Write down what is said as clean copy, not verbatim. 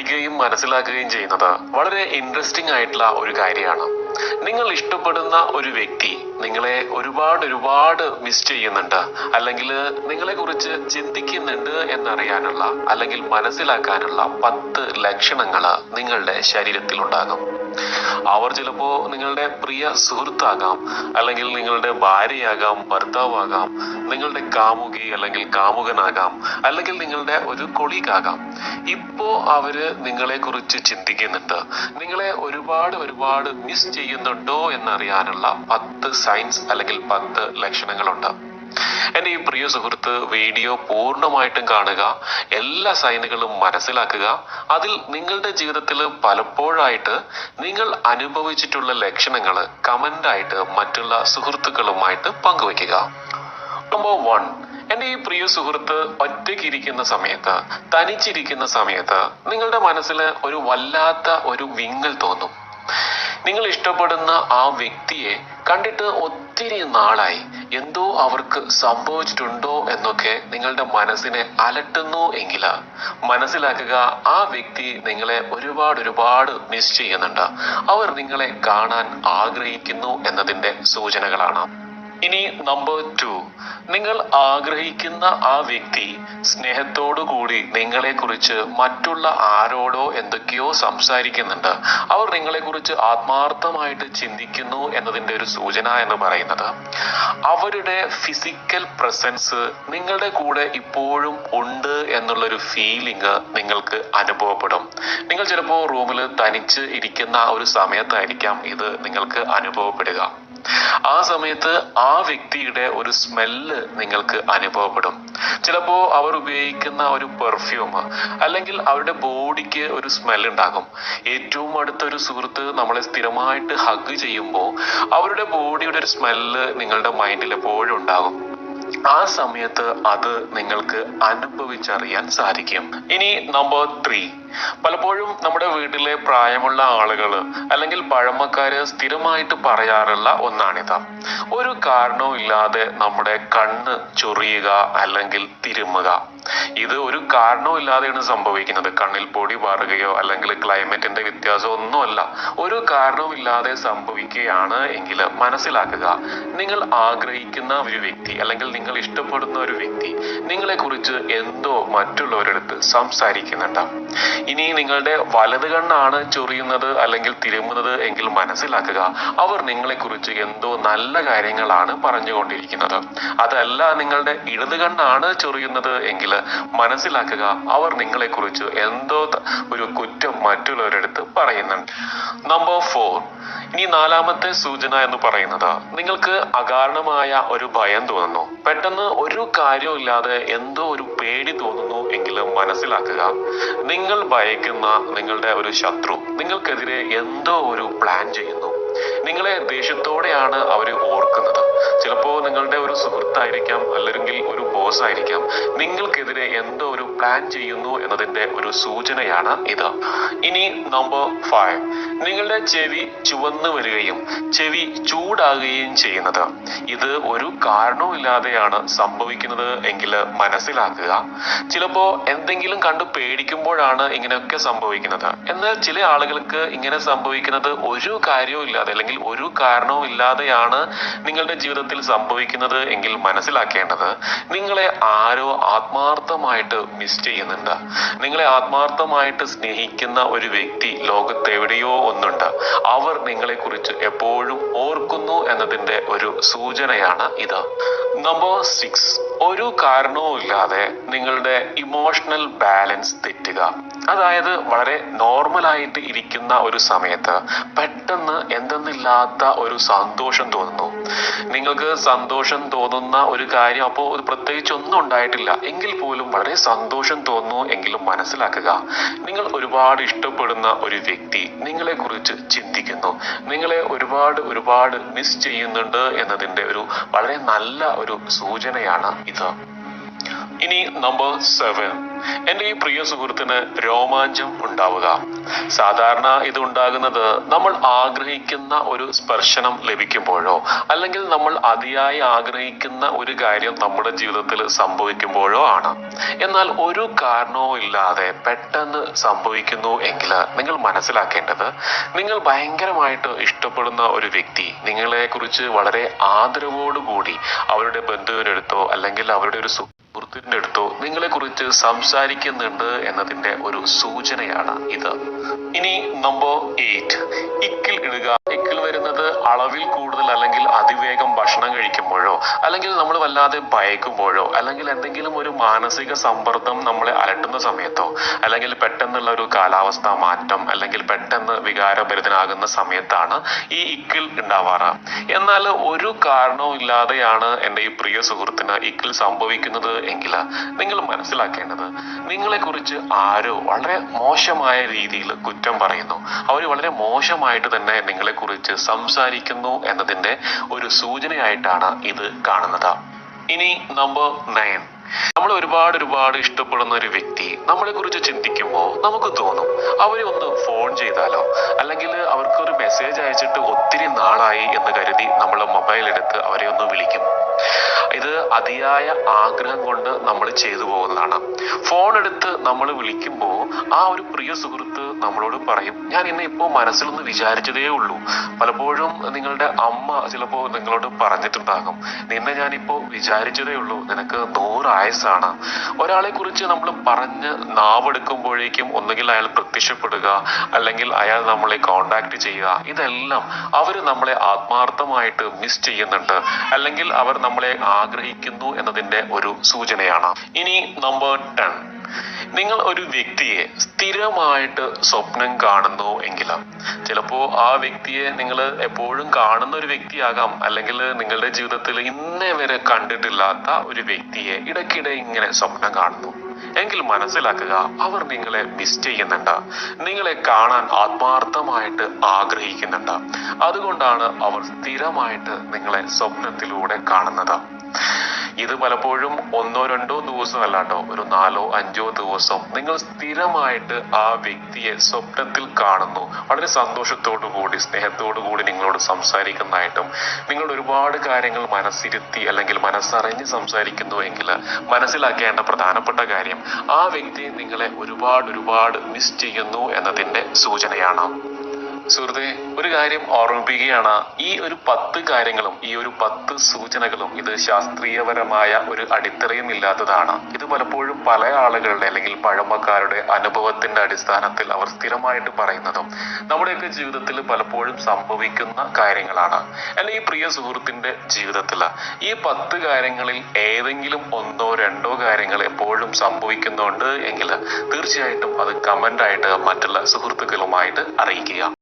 പഠിക്കുകയും മനസ്സിലാക്കുകയും ചെയ്യുന്നത് വളരെ ഇൻട്രസ്റ്റിംഗ് ആയിട്ടുള്ള ഒരു കാര്യമാണ്. നിങ്ങൾ ഇഷ്ടപ്പെടുന്ന ഒരു വ്യക്തി നിങ്ങളെ ഒരുപാട് മിസ് ചെയ്യുന്നുണ്ട്, അല്ലെങ്കിൽ നിങ്ങളെ കുറിച്ച് ചിന്തിക്കുന്നുണ്ട് എന്നറിയാനുള്ള അല്ലെങ്കിൽ മനസ്സിലാക്കാനുള്ള 10 ലക്ഷണങ്ങൾ നിങ്ങളുടെ ശരീരത്തിൽ ഉണ്ടാകും. അവർ ചിലപ്പോ നിങ്ങളുടെ പ്രിയ സുഹൃത്താകാം, അല്ലെങ്കിൽ നിങ്ങളുടെ ഭാര്യയാകാം, ഭർത്താവാകാം, നിങ്ങളുടെ കാമുകി അല്ലെങ്കിൽ കാമുകനാകാം, അല്ലെങ്കിൽ നിങ്ങളുടെ ഒരു കൊളീഗാകാം. ഇപ്പോ അവര് നിങ്ങളെ കുറിച്ച് ചിന്തിക്കുന്നുണ്ട്, നിങ്ങളെ ഒരുപാട് മിസ് ചെയ്യുന്നുണ്ടോ എന്നറിയാനുള്ള 10 സൈൻസ് അല്ലെങ്കിൽ 10 ലക്ഷണങ്ങളുണ്ട്. എന്റെ ഈ പ്രിയ സുഹൃത്ത് വീഡിയോ പൂർണ്ണമായിട്ടും കാണുക, എല്ലാ സൈനുകളും മനസ്സിലാക്കുക. അതിൽ നിങ്ങളുടെ ജീവിതത്തിൽ പലപ്പോഴായിട്ട് നിങ്ങൾ അനുഭവിച്ചിട്ടുള്ള ലക്ഷണങ്ങൾ കമന്റായിട്ട് മറ്റുള്ള സുഹൃത്തുക്കളുമായിട്ട് പങ്കുവയ്ക്കുക. നമ്പർ 1, എന്റെ ഈ പ്രിയ സുഹൃത്ത് ഒറ്റയ്ക്കിരിക്കുന്ന സമയത്ത്, തനിച്ചിരിക്കുന്ന സമയത്ത് നിങ്ങളുടെ മനസ്സിൽ ഒരു വല്ലാത്ത ഒരു വിങ്ങൽ തോന്നും. നിങ്ങൾ ഇഷ്ടപ്പെടുന്ന ആ വ്യക്തിയെ കണ്ടിട്ട് ഒത്തിരി നാളായി, എന്തോ അവർക്ക് സംഭവിച്ചിട്ടുണ്ടോ എന്നൊക്കെ നിങ്ങളുടെ മനസ്സിനെ അലട്ടുന്നു എങ്കിൽ മനസ്സിലാക്കുക, ആ വ്യക്തി നിങ്ങളെ ഒരുപാട് മിസ് ചെയ്യുന്നുണ്ട്. അവർ നിങ്ങളെ കാണാൻ ആഗ്രഹിക്കുന്നു എന്നതിന്റെ സൂചനകളാണ്. ഇനി നമ്പർ 2, നിങ്ങൾ ആഗ്രഹിക്കുന്ന ആ വ്യക്തി സ്നേഹത്തോടു കൂടി നിങ്ങളെ കുറിച്ച് മറ്റുള്ള ആരോടോ എന്തൊക്കെയോ സംസാരിക്കുന്നുണ്ട്. അവർ നിങ്ങളെ കുറിച്ച് ആത്മാർത്ഥമായിട്ട് ചിന്തിക്കുന്നു എന്നതിന്റെ ഒരു സൂചന എന്ന് പറയുന്നത് അവരുടെ ഫിസിക്കൽ പ്രസൻസ് നിങ്ങളുടെ കൂടെ ഇപ്പോഴും ഉണ്ട് എന്നുള്ളൊരു ഫീലിംഗ് നിങ്ങൾക്ക് അനുഭവപ്പെടും. നിങ്ങൾ ചിലപ്പോൾ റൂമിൽ തനിച്ച് ഇരിക്കുന്ന ഒരു സമയത്തായിരിക്കാം ഇത് നിങ്ങൾക്ക് അനുഭവപ്പെടുക. ആ സമയത്ത് ആ വ്യക്തിയുടെ ഒരു സ്മെല്ല് നിങ്ങൾക്ക് അനുഭവപ്പെടും. ചിലപ്പോ അവർ ഉപയോഗിക്കുന്ന ഒരു പെർഫ്യൂം, അല്ലെങ്കിൽ അവരുടെ ബോഡിക്ക് ഒരു സ്മെൽ ഉണ്ടാകും. ഏറ്റവും അടുത്തൊരു സുഹൃത്ത് നമ്മളെ സ്ഥിരമായിട്ട് ഹഗ് ചെയ്യുമ്പോൾ അവരുടെ ബോഡിയുടെ ഒരു സ്മെല്ല് നിങ്ങളുടെ മൈൻഡിൽ എപ്പോഴും ഉണ്ടാകും. ആ സമയത്ത് അത് നിങ്ങൾക്ക് അനുഭവിച്ചറിയാൻ സാധിക്കും. ഇനി നമ്പർ 3, പലപ്പോഴും നമ്മുടെ വീട്ടിലെ പ്രായമുള്ള ആളുകൾ അല്ലെങ്കിൽ പഴമക്കാര് സ്ഥിരമായിട്ട് പറയാറുള്ള ഒന്നാണിത്. ഒരു കാരണവും ഇല്ലാതെ നമ്മുടെ കണ്ണ് ചൊറിയുക അല്ലെങ്കിൽ തിരുമുക. ഇത് ഒരു കാരണവും ഇല്ലാതെയാണ് സംഭവിക്കുന്നത്. കണ്ണിൽ പൊടി പാറുകയോ അല്ലെങ്കിൽ ക്ലൈമറ്റിന്റെ വ്യത്യാസം ഒന്നുമല്ല, ഒരു കാരണവും ഇല്ലാതെ സംഭവിക്കുകയാണ് എങ്കിൽ മനസ്സിലാക്കുക, നിങ്ങൾ ആഗ്രഹിക്കുന്ന ഒരു വ്യക്തി അല്ലെങ്കിൽ നിങ്ങൾ ഇഷ്ടപ്പെടുന്ന ഒരു വ്യക്തി നിങ്ങളെ കുറിച്ച് എന്തോ മറ്റുള്ളവരടുത്ത് സംസാരിക്കുന്നുണ്ട്. ഇനി നിങ്ങളുടെ വലത് കണ്ണാണ് ചൊറിയുന്നത് അല്ലെങ്കിൽ തിരുമുന്നത് എങ്കിൽ മനസ്സിലാക്കുക, അവർ നിങ്ങളെ കുറിച്ച് എന്തോ നല്ല കാര്യങ്ങളാണ് പറഞ്ഞുകൊണ്ടിരിക്കുന്നത്. അതല്ല നിങ്ങളുടെ ഇടത് കണ്ണാണ് ചൊറിയുന്നത് എങ്കിൽ മനസ്സിലാക്കുക, അവർ നിങ്ങളെ കുറിച്ച് എന്തോ ഒരു കുറ്റം മറ്റുള്ളവരടുത്ത് പറയുന്നുണ്ട്. നമ്പർ 4, ഇനി 4ാമത്തെ സൂചന എന്ന് പറയുന്നത് നിങ്ങൾക്ക് അകാരണമായ ഒരു ഭയം തോന്നുന്നു. പെട്ടെന്ന് ഒരു കാര്യവും ഇല്ലാതെ എന്തോ ഒരു പേടി തോന്നുന്നു എങ്കിലും മനസ്സിലാക്കുക, നിങ്ങൾ ഭയക്കുന്ന നിങ്ങളുടെ ഒരു ശത്രു നിങ്ങൾക്കെതിരെ എന്തോ ഒരു പ്ലാൻ ചെയ്യുന്നു. നിങ്ങളെ ദേഷ്യത്തോടെയാണ് അവർ ഓർക്കുന്നത്. ചിലപ്പോ നിങ്ങളുടെ ഒരു സുഹൃത്തായിരിക്കാം, അല്ലെങ്കിൽ ഒരു ബോസ് ആയിരിക്കാം. നിങ്ങൾക്കെതിരെ എന്തോ ഒരു പ്ലാൻ ചെയ്യുന്നു എന്നതിന്റെ ഒരു സൂചനയാണ് ഇത്. ഇനി നമ്പർ 5, നിങ്ങളുടെ ചെവി ചുവന്നു വരികയും ചെവി ചൂടാകുകയും ചെയ്യുന്നത്. ഇത് ഒരു കാരണവും ഇല്ലാതെയാണ് സംഭവിക്കുന്നത് എങ്കിൽ മനസ്സിലാക്കുക, ചിലപ്പോ എന്തെങ്കിലും കണ്ട് പേടിക്കുമ്പോഴാണ് ഇങ്ങനെയൊക്കെ സംഭവിക്കുന്നത്. എന്നാൽ ചില ആളുകൾക്ക് ഇങ്ങനെ സംഭവിക്കുന്നത് ഒരു കാര്യവും ഇല്ലാതെ അല്ലെങ്കിൽ ഒരു കാരണവും ഇല്ലാതെയാണ് നിങ്ങളുടെ ജീവിതത്തിൽ സംഭവിക്കുന്നത് എങ്കിൽ മനസ്സിലാക്കേണ്ടത്, നിങ്ങളെ ആരോ ആത്മാർത്ഥമായിട്ട് മിസ് ചെയ്യുന്നുണ്ട്. നിങ്ങളെ ആത്മാർത്ഥമായിട്ട് സ്നേഹിക്കുന്ന ഒരു വ്യക്തി ലോകത്തെവിടെയോ ഒന്നുണ്ട്. അവർ നിങ്ങളെ കുറിച്ച് എപ്പോഴും ഓർക്കുന്നു എന്നതിന്റെ ഒരു സൂചനയാണ് ഇത്. നമ്പർ 6, ഒരു കാരണവും ഇല്ലാതെ നിങ്ങളുടെ ഇമോഷണൽ ബാലൻസ് തെറ്റുക. അതായത് വളരെ നോർമലായിട്ട് ഇരിക്കുന്ന ഒരു സമയത്ത് പെട്ടെന്ന് എന്തെന്നില്ലാത്ത ഒരു സന്തോഷം തോന്നുന്നു. നിങ്ങൾക്ക് സന്തോഷം തോന്നുന്ന ഒരു കാര്യം അപ്പോൾ പ്രത്യേകിച്ച് ഒന്നും ഉണ്ടായിട്ടില്ല എങ്കിൽ പോലും വളരെ സന്തോഷം തോന്നുന്നു എങ്കിലും മനസ്സിലാക്കുക, നിങ്ങൾ ഒരുപാട് ഇഷ്ടപ്പെടുന്ന ഒരു വ്യക്തി നിങ്ങളെ കുറിച്ച് ചിന്തിക്കുന്നു, നിങ്ങളെ ഒരുപാട് മിസ് ചെയ്യുന്നുണ്ട് എന്നതിന്റെ ഒരു വളരെ നല്ല ഒരു സൂചനയാണ് ഇത്. ഇനി നമ്പർ 7, എന്റെ ഈ പ്രിയ സുഹൃത്തിന് രോമാഞ്ചം ഉണ്ടാവുക. സാധാരണ ഇത് ഉണ്ടാകുന്നത് നമ്മൾ ആഗ്രഹിക്കുന്ന ഒരു സ്പർശനം ലഭിക്കുമ്പോഴോ അല്ലെങ്കിൽ നമ്മൾ അതിയായി ആഗ്രഹിക്കുന്ന ഒരു കാര്യം നമ്മുടെ ജീവിതത്തിൽ സംഭവിക്കുമ്പോഴോ ആണ്. എന്നാൽ ഒരു കാരണവും ഇല്ലാതെ പെട്ടെന്ന് സംഭവിക്കുന്നു എങ്കിൽ നിങ്ങൾ മനസ്സിലാക്കേണ്ടത്, നിങ്ങൾ ഭയങ്കരമായിട്ട് ഇഷ്ടപ്പെടുന്ന ഒരു വ്യക്തി നിങ്ങളെ കുറിച്ച് വളരെ ആദരവോടുകൂടി അവരുടെ ബന്ധുവിനടുത്തോ അല്ലെങ്കിൽ അവരുടെ ഒരു സുഹൃത്തിന്റെ അടുത്തോ നിങ്ങളെ കുറിച്ച് സംസാരിക്കുന്നുണ്ട് എന്നതിന്റെ ഒരു സൂചനയാണ് ഇത്. ഇനി നമ്പർ 8, ഇക്കിൾ ഇടുക. ഇക്കിൾ വരുന്നത് അളവിൽ കൂടുതൽ അല്ലെങ്കിൽ അതിവേഗം ഭക്ഷണം കഴിക്കുമ്പോഴോ അല്ലെങ്കിൽ നമ്മൾ വല്ലാതെ ഭയക്കുമ്പോഴോ അല്ലെങ്കിൽ എന്തെങ്കിലും ഒരു മാനസിക സമ്മർദ്ദം നമ്മളെ അലട്ടുന്ന സമയത്തോ അല്ലെങ്കിൽ പെട്ടെന്നുള്ള ഒരു കാലാവസ്ഥ മാറ്റം അല്ലെങ്കിൽ പെട്ടെന്ന് വികാരഭരിതനാകുന്ന സമയത്താണ് ഈ ഇക്കിൾ ഉണ്ടാവാറ്. എന്നാൽ ഒരു കാരണവും ഇല്ലാതെയാണ് എൻ്റെ ഈ പ്രിയ സുഹൃത്തിന് ഇക്കിൾ സംഭവിക്കുന്നത് എങ്കിൽ നിങ്ങൾ മനസ്സിലാക്കേണ്ടത്, നിങ്ങളെ കുറിച്ച് ആരോ വളരെ മോശമായ രീതിയിൽ കുറ്റം പറയുന്നു, അവർ വളരെ മോശമായിട്ട് തന്നെ നിങ്ങളെ കുറിച്ച് സംസാരിക്കുന്നു എന്നതിന്റെ ഒരു സൂചനയായിട്ടാണ് ഇത് കാണുന്നത്. ഇനി നമ്പർ 9, നമ്മൾ ഒരുപാട് ഇഷ്ടപ്പെടുന്ന ഒരു വ്യക്തി നമ്മളെ കുറിച്ച് ചിന്തിക്കുമ്പോൾ നമുക്ക് തോന്നും, അവരെ ഒന്ന് ഫോൺ ചെയ്താലോ അല്ലെങ്കിൽ അവർക്കൊരു മെസ്സേജ് അയച്ചിട്ട് ഒത്തിരി നാളായി എന്ന് കരുതി നമ്മൾ മൊബൈൽ എടുത്ത് അവരെ ഒന്ന് വിളിക്കും. ഇത് അതിയായ ആഗ്രഹം കൊണ്ട് നമ്മൾ ചെയ്തു പോകുന്നതാണ്. ഫോൺ എടുത്ത് നമ്മൾ വിളിക്കുമ്പോൾ ആ ഒരു പ്രിയ സുഹൃത്ത് നമ്മളോട് പറയും, ഞാൻ ഇന്ന് ഇപ്പോൾ മനസ്സിലൊന്ന് വിചാരിച്ചതേ ഉള്ളൂ. പലപ്പോഴും നിങ്ങളുടെ അമ്മ ചിലപ്പോൾ നിങ്ങളോട് പറഞ്ഞിട്ടുണ്ടാകും, നിന്നെ ഞാനിപ്പോ വിചാരിച്ചതേ ഉള്ളൂ, നിനക്ക് 100 ആയുസ്സാണ്. ഒരാളെ കുറിച്ച് നമ്മൾ പറഞ്ഞ് നാവെടുക്കുമ്പോഴേക്കും ഒന്നുകിൽ അയാൾ പ്രത്യക്ഷപ്പെടുക അല്ലെങ്കിൽ അയാൾ നമ്മളെ കോണ്ടാക്ട് ചെയ്യുക, ഇതെല്ലാം അവർ നമ്മളെ ആത്മാർത്ഥമായിട്ട് മിസ് ചെയ്യുന്നുണ്ട് അല്ലെങ്കിൽ അവർ നമ്മളെ ആഗ്രഹിക്കുന്നു എന്നതിന്റെ ഒരു സൂചനയാണ്. ഇനി നമ്പർ 10, നിങ്ങൾ ഒരു വ്യക്തിയെ സ്ഥിരമായിട്ട് സ്വപ്നം കാണുന്നു എങ്കിൽ, ചിലപ്പോ ആ വ്യക്തിയെ നിങ്ങൾ എപ്പോഴും കാണുന്ന ഒരു വ്യക്തിയാകാം അല്ലെങ്കിൽ നിങ്ങളുടെ ജീവിതത്തിൽ ഇന്നേ വരെ കണ്ടിട്ടില്ലാത്ത ഒരു വ്യക്തിയെ ഇടയ്ക്കിടെ ഇങ്ങനെ സ്വപ്നം കാണുന്നു എങ്കിൽ മനസ്സിലാക്കുക, അവർ നിങ്ങളെ മിസ് ചെയ്യുന്നുണ്ട്, നിങ്ങളെ കാണാൻ ആത്മാർത്ഥമായിട്ട് ആഗ്രഹിക്കുന്നുണ്ട്. അതുകൊണ്ടാണ് അവർ സ്ഥിരമായിട്ട് നിങ്ങളെ സ്വപ്നത്തിലൂടെ കാണുന്നത്. ഇത് പലപ്പോഴും 1-2 ദിവസം അല്ലാട്ടോ, ഒരു 4-5 ദിവസം നിങ്ങൾ സ്ഥിരമായിട്ട് ആ വ്യക്തിയെ സ്വപ്നത്തിൽ കാണുന്നു, വളരെ സന്തോഷത്തോടു കൂടി സ്നേഹത്തോടു കൂടി നിങ്ങളോട് സംസാരിക്കുന്നതായിട്ടും നിങ്ങളുടെ ഒരുപാട് കാര്യങ്ങൾ മനസ്സിരുത്തി അല്ലെങ്കിൽ മനസ്സറിഞ്ഞ് സംസാരിക്കുന്നു എങ്കിൽ മനസ്സിലാക്കേണ്ട പ്രധാനപ്പെട്ട കാര്യം, ആ വ്യക്തി നിങ്ങളെ ഒരുപാട് മിസ് ചെയ്യുന്നു എന്നതിന്റെ സൂചനയാണ്. സുഹൃത്തെ, ഒരു കാര്യം ഓർമ്മിപ്പിക്കുകയാണ്, ഈ ഒരു 10 കാര്യങ്ങളും ഈ ഒരു 10 സൂചനകളും ഇത് ശാസ്ത്രീയപരമായ ഒരു അടിത്തറയും ഇല്ലാത്തതാണ്. ഇത് പലപ്പോഴും പല ആളുകളുടെ അല്ലെങ്കിൽ പഴമക്കാരുടെ അനുഭവത്തിന്റെ അടിസ്ഥാനത്തിൽ അവർ സ്ഥിരമായിട്ട് പറയുന്നതും നമ്മുടെയൊക്കെ ജീവിതത്തിൽ പലപ്പോഴും സംഭവിക്കുന്ന കാര്യങ്ങളാണ്. അല്ലെ, ഈ പ്രിയ സുഹൃത്തിന്റെ ജീവിതത്തിൽ ഈ 10 കാര്യങ്ങളിൽ ഏതെങ്കിലും 1-2 കാര്യങ്ങൾ എപ്പോഴും സംഭവിക്കുന്നുണ്ട് എങ്കിൽ തീർച്ചയായിട്ടും അത് കമന്റ് ആയിട്ട് മറ്റുള്ള സുഹൃത്തുക്കളുമായിട്ട് അറിയിക്കുക.